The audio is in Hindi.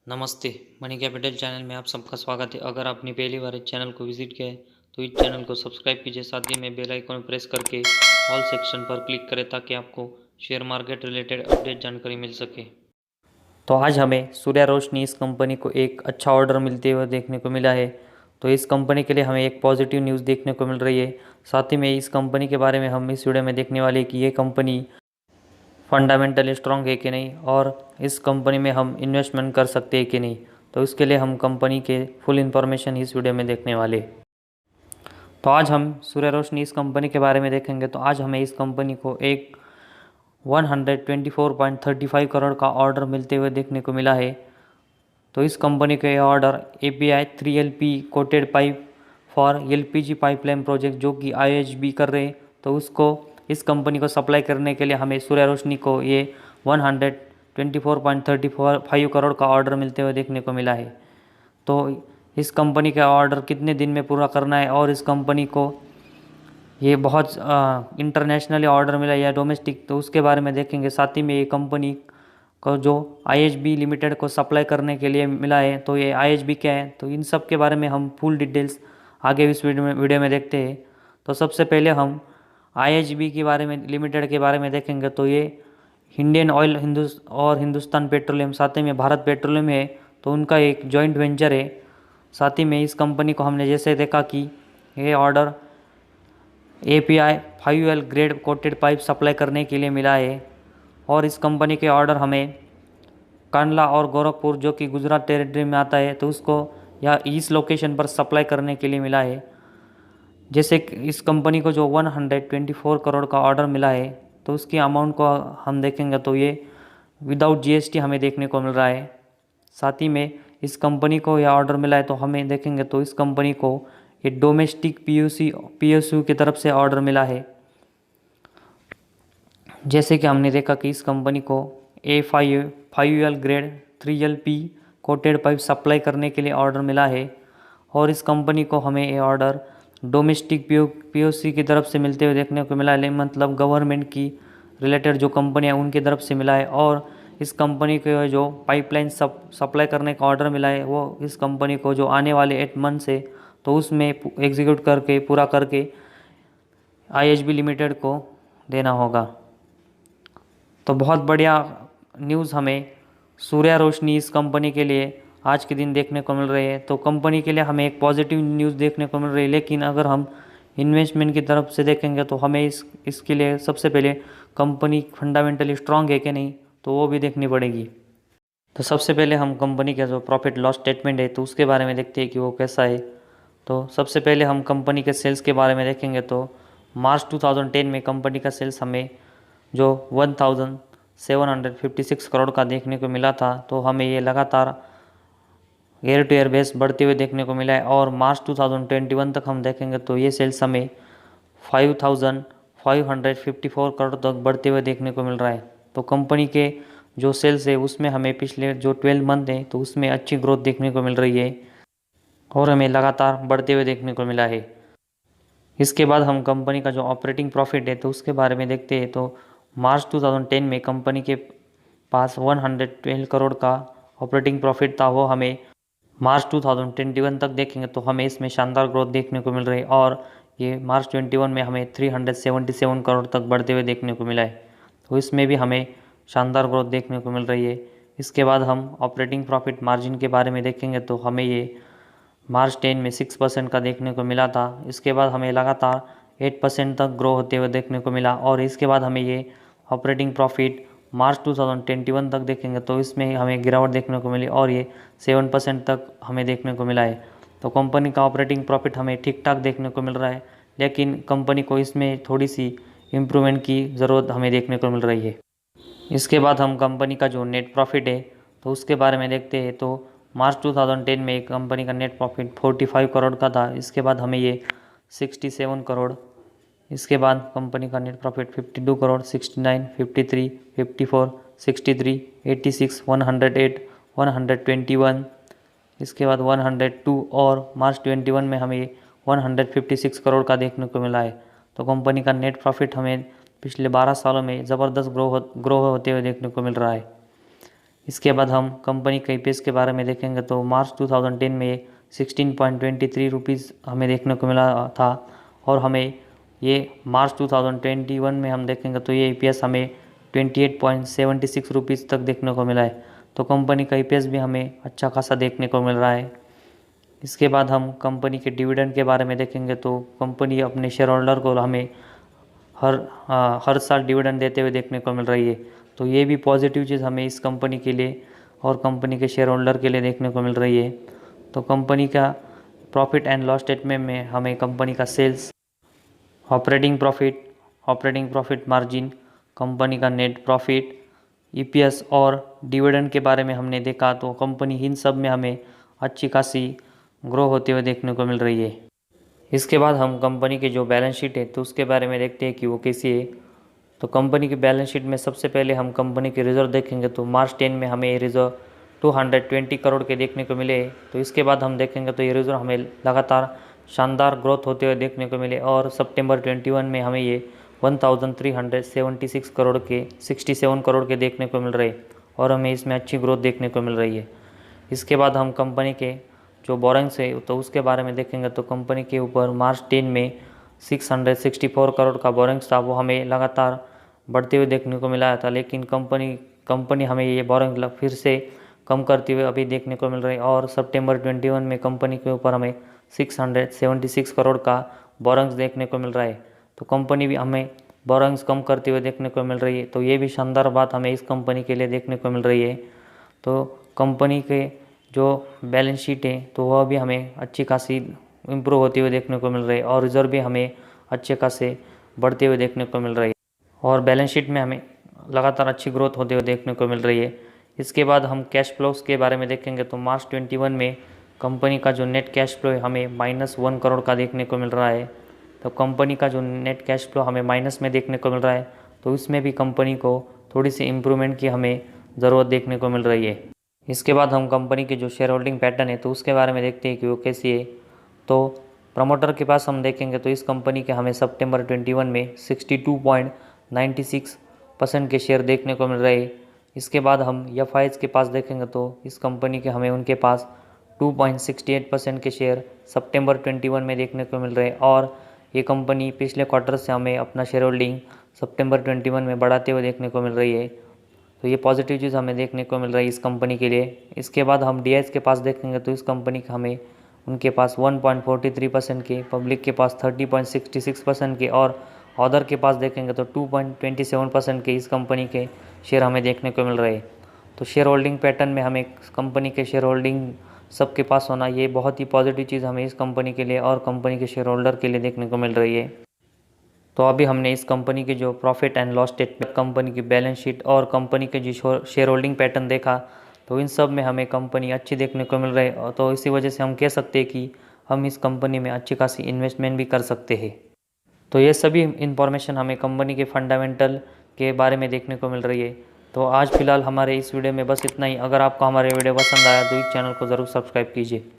नमस्ते। मनी कैपिटल चैनल में आप सबका स्वागत है। अगर आपने पहली बार इस चैनल को विजिट किया है तो इस चैनल को सब्सक्राइब कीजिए, साथ ही में बेल आइकन प्रेस करके ऑल सेक्शन पर क्लिक करें ताकि आपको शेयर मार्केट रिलेटेड अपडेट जानकारी मिल सके। तो आज हमें सूर्या रोशनी इस कंपनी को एक अच्छा ऑर्डर मिलते हुए देखने को मिला है। तो इस कंपनी के लिए हमें एक पॉजिटिव न्यूज़ देखने को मिल रही है। साथ ही में इस कंपनी के बारे में हम इस वीडियो में देखने वाले कि ये कंपनी फंडामेंटली स्ट्रॉन्ग है कि नहीं और इस कंपनी में हम इन्वेस्टमेंट कर सकते हैं कि नहीं। तो इसके लिए हम कंपनी के फुल इन्फॉर्मेशन इस वीडियो में देखने वाले। तो आज हम सूर्य रोशनी इस कंपनी के बारे में देखेंगे। तो आज हमें इस कंपनी को एक 124.35 करोड़ का ऑर्डर मिलते हुए देखने को मिला है। तो इस कंपनी का यह order API 3LP coated pipe for LPG pipeline project जो कि IHB कर रहे हैं, तो उसको इस कंपनी को सप्लाई करने के लिए हमें सूर्य रोशनी को ये 124.35 करोड़ का ऑर्डर मिलते हुए देखने को मिला है। तो इस कंपनी का ऑर्डर कितने दिन में पूरा करना है और इस कंपनी को ये बहुत इंटरनेशनली ऑर्डर मिला या डोमेस्टिक, तो उसके बारे में देखेंगे। साथ ही में ये कंपनी को जो IHB लिमिटेड को सप्लाई करने के लिए मिला है, तो ये IHB क्या है, तो इन सब के बारे में हम फुल डिटेल्स आगे इस वीडियो में देखते हैं। तो सबसे पहले हम IHB के बारे में लिमिटेड के बारे में देखेंगे। तो ये इंडियन ऑयल हिंदुस्तान पेट्रोलियम, साथ ही में भारत पेट्रोलियम है, तो उनका एक जॉइंट वेंचर है। साथ ही में इस कंपनी को हमने जैसे देखा कि ये order API 5L grade coated pipe supply करने के लिए मिला है और इस कंपनी के ऑर्डर हमें कांडला और गोरखपुर जो कि गुजरात टेरिटरी में आता है, तो उसको या इस लोकेशन पर सप्लाई करने के लिए मिला है। जैसे इस कंपनी को जो 124 करोड़ का ऑर्डर मिला है, तो उसकी अमाउंट को हम देखेंगे तो ये विदाउट GST हमें देखने को मिल रहा है। साथ ही में इस कंपनी को यह ऑर्डर मिला है, तो हमें देखेंगे तो इस कंपनी को ये डोमेस्टिक PSU की तरफ से ऑर्डर मिला है। जैसे कि हमने देखा कि इस कंपनी को A5L grade 3LP coated pipe supply करने के लिए ऑर्डर मिला है और इस कंपनी को हमें ये ऑर्डर डोमेस्टिक POC की तरफ से मिलते हुए देखने को मिला है, मतलब गवर्नमेंट की रिलेटेड जो कंपनियाँ उनकी तरफ से मिला है। और इस कंपनी को जो पाइपलाइन सप्लाई करने का ऑर्डर मिला है, वो इस कंपनी को जो आने वाले 8 मंथ से तो उसमें एग्जीक्यूट करके पूरा करके IHB लिमिटेड को देना होगा। तो बहुत बढ़िया न्यूज़ हमें सूर्या रोशनी इस कंपनी के लिए आज के दिन देखने को मिल रही है। तो कंपनी के लिए हमें एक पॉजिटिव न्यूज़ देखने को मिल रही है, लेकिन अगर हम इन्वेस्टमेंट की तरफ से देखेंगे तो हमें इसके लिए सबसे पहले कंपनी फंडामेंटली स्ट्रांग है कि नहीं, तो वो भी देखनी पड़ेगी। तो सबसे पहले हम कंपनी का जो प्रॉफिट लॉस स्टेटमेंट है तो उसके बारे में देखते हैं कि वो कैसा है। तो सबसे पहले हम कंपनी के सेल्स के बारे में देखेंगे। तो मार्च 2010 में कंपनी का सेल्स हमें जो 1756 करोड़ का देखने को मिला था, तो हमें ये लगातार ईयर टू ईयर बेस बढ़ते हुए देखने को मिला है। और मार्च 2021 तक हम देखेंगे तो ये सेल्स हमें 5554 करोड़ तक बढ़ते हुए देखने को मिल रहा है। तो कंपनी के जो सेल्स है उसमें हमें पिछले जो 12 मंथ है तो उसमें अच्छी ग्रोथ देखने को मिल रही है और हमें लगातार बढ़ते हुए देखने को मिला है। इसके बाद हम कंपनी का जो ऑपरेटिंग प्रॉफिट है तो उसके बारे में देखते हैं। तो मार्च 2010 में कंपनी के पास 112 करोड़ का ऑपरेटिंग प्रॉफिट था, वो हमें मार्च 2021 तक देखेंगे तो हमें इसमें शानदार ग्रोथ देखने को मिल रही है और ये मार्च 21 में हमें 377 करोड़ तक बढ़ते हुए देखने को मिला है। तो इसमें भी हमें शानदार ग्रोथ देखने को मिल रही है। इसके बाद हम ऑपरेटिंग प्रॉफिट मार्जिन के बारे में देखेंगे तो हमें ये मार्च 10 में 6% का देखने को मिला था। इसके बाद हमें लगातार 8% तक ग्रो होते हुए देखने को मिला और इसके बाद हमें ये ऑपरेटिंग प्रॉफिट मार्च 2021 तक देखेंगे तो इसमें हमें गिरावट देखने को मिली और ये 7% तक हमें देखने को मिला है। तो कंपनी का ऑपरेटिंग प्रॉफिट हमें ठीक ठाक देखने को मिल रहा है, लेकिन कंपनी को इसमें थोड़ी सी इम्प्रूवमेंट की ज़रूरत हमें देखने को मिल रही है। इसके बाद हम कंपनी का जो नेट प्रॉफिट है तो उसके बारे में देखते हैं। तो मार्च 2010 में कंपनी का नेट प्रॉफिट 45 करोड़ का था। इसके बाद हमें ये 67 करोड़, इसके बाद कंपनी का नेट प्रॉफिट 52 करोड़, 69, 53, 54, 63, 86, 108, 121, इसके बाद 102 और मार्च 21 में हमें 156 करोड़ का देखने को मिला है। तो कंपनी का नेट प्रॉफिट हमें पिछले 12 सालों में ज़बरदस्त ग्रो होते हुए देखने को मिल रहा है। इसके बाद हम कंपनी के ईपीएस के बारे में देखेंगे तो मार्च 2010 में 16.23 रुपीज़ हमें देखने को मिला था, और हमें ये मार्च 2021 में हम देखेंगे तो ये ईपीएस हमें 28.76 रुपीज़ तक देखने को मिला है। तो कंपनी का ईपीएस भी हमें अच्छा खासा देखने को मिल रहा है। इसके बाद हम कंपनी के डिविडेंड के बारे में देखेंगे तो कंपनी अपने शेयर होल्डर को हमें हर साल डिविडेंड देते हुए देखने को मिल रही है। तो ये भी पॉजिटिव चीज़ हमें इस कंपनी के लिए और कंपनी के शेयर होल्डर के लिए देखने को मिल रही है। तो कंपनी का प्रॉफिट एंड लॉस स्टेटमेंट में हमें कंपनी का sales, operating profit margin, company का नेट प्रॉफिट, ईपीएस और डिविडेंड के बारे में हमने देखा। तो कंपनी इन सब में हमें अच्छी खासी ग्रो होते हुए देखने को मिल रही है। इसके बाद हम कंपनी की जो बैलेंस शीट है तो उसके बारे में देखते हैं कि वो कैसी है। तो कंपनी की बैलेंस शीट में सबसे पहले हम कंपनी के रिजर्व देखेंगे तो मार्च 10 में हमें ये रिजर्व 220 करोड़ के देखने को मिले। तो इसके बाद हम देखेंगे तो ये रिजर्व हमें लगातार शानदार ग्रोथ होते हुए देखने को मिले, और सितंबर 21 में हमें ये 1376 करोड़ के 67 करोड़ के देखने को मिल रहे, और हमें इसमें अच्छी ग्रोथ देखने को मिल रही है। इसके बाद हम कंपनी के जो बोरिंग्स है तो उसके बारे में देखेंगे तो कंपनी के ऊपर मार्च 10 में 664 करोड़ का बोरिंग्स था, वो हमें लगातार बढ़ते हुए देखने को मिला था। लेकिन कंपनी हमें ये बोरिंग फिर से कम करते हुए अभी देखने को मिल रही है, और सितंबर 21 में कंपनी के ऊपर हमें 676 करोड़ का बोरिंग्स देखने को मिल रहा है। तो कंपनी भी हमें बोरिंग्स कम करते हुए देखने को मिल रही है। तो ये भी शानदार बात हमें इस कंपनी के लिए देखने को मिल रही है। तो कंपनी के जो बैलेंस शीट है तो वह भी हमें अच्छी खासी इम्प्रूव होती हुई देखने को मिल रही है, और रिजर्व भी हमें अच्छे खासे बढ़ते हुए देखने को मिल रही है, और बैलेंस शीट में हमें लगातार अच्छी ग्रोथ होते हुए देखने को मिल रही है। इसके बाद हम कैश फ्लोस के बारे में देखेंगे तो मार्च 21 में कंपनी का जो नेट कैश फ्लो है हमें -1 करोड़ का देखने को मिल रहा है। तो कंपनी का जो नेट कैश फ्लो हमें माइनस में देखने को मिल रहा है, तो इसमें भी कंपनी को थोड़ी सी इम्प्रूवमेंट की हमें ज़रूरत देखने को मिल रही है। इसके बाद हम कंपनी की जो शेयर होल्डिंग पैटर्न है तो उसके बारे में देखते हैं कि वो कैसी है। तो प्रमोटर के पास हम देखेंगे तो इस कंपनी के हमें सितंबर 21 में 62.96% के शेयर देखने को मिल रहे हैं। इसके बाद हम एफआईएस के पास देखेंगे तो इस कंपनी के हमें उनके पास 2.68% के शेयर सितंबर 21 में देखने को मिल रहे हैं, और ये कंपनी पिछले क्वार्टर से हमें अपना शेयर होल्डिंग सितंबर 21 में बढ़ाते हुए देखने को मिल रही है। तो ये पॉजिटिव चीज़ हमें देखने को मिल रही है इस कंपनी के लिए। इसके बाद हम डीआईएस के पास देखेंगे तो इस कंपनी का हमें उनके पास 1.43% के, पब्लिक के पास 30.66% के, और अदर के पास देखेंगे तो 2.27% के इस कंपनी के शेयर हमें देखने को मिल रहे हैं। तो शेयर होल्डिंग पैटर्न में हमें कंपनी के शेयर होल्डिंग सबके पास होना ये बहुत ही पॉजिटिव चीज़ हमें इस कंपनी के लिए और कंपनी के शेयर होल्डर के लिए देखने को मिल रही है। तो अभी हमने इस कंपनी की जो profit and loss statement, company की बैलेंस शीट और कंपनी के जो शेयर होल्डिंग पैटर्न देखा, तो इन सब में हमें कंपनी अच्छी देखने को मिल रही है। तो इसी वजह से हम कह सकते हैं कि हम इस कंपनी में अच्छी खासी इन्वेस्टमेंट भी कर सकते हैं। तो ये सभी इन्फॉर्मेशन हमें कंपनी के फंडामेंटल के बारे में देखने को मिल रही है। तो आज फिलहाल हमारे इस वीडियो में बस इतना ही। अगर आपको हमारे वीडियो पसंद आया तो इस चैनल को ज़रूर सब्सक्राइब कीजिए।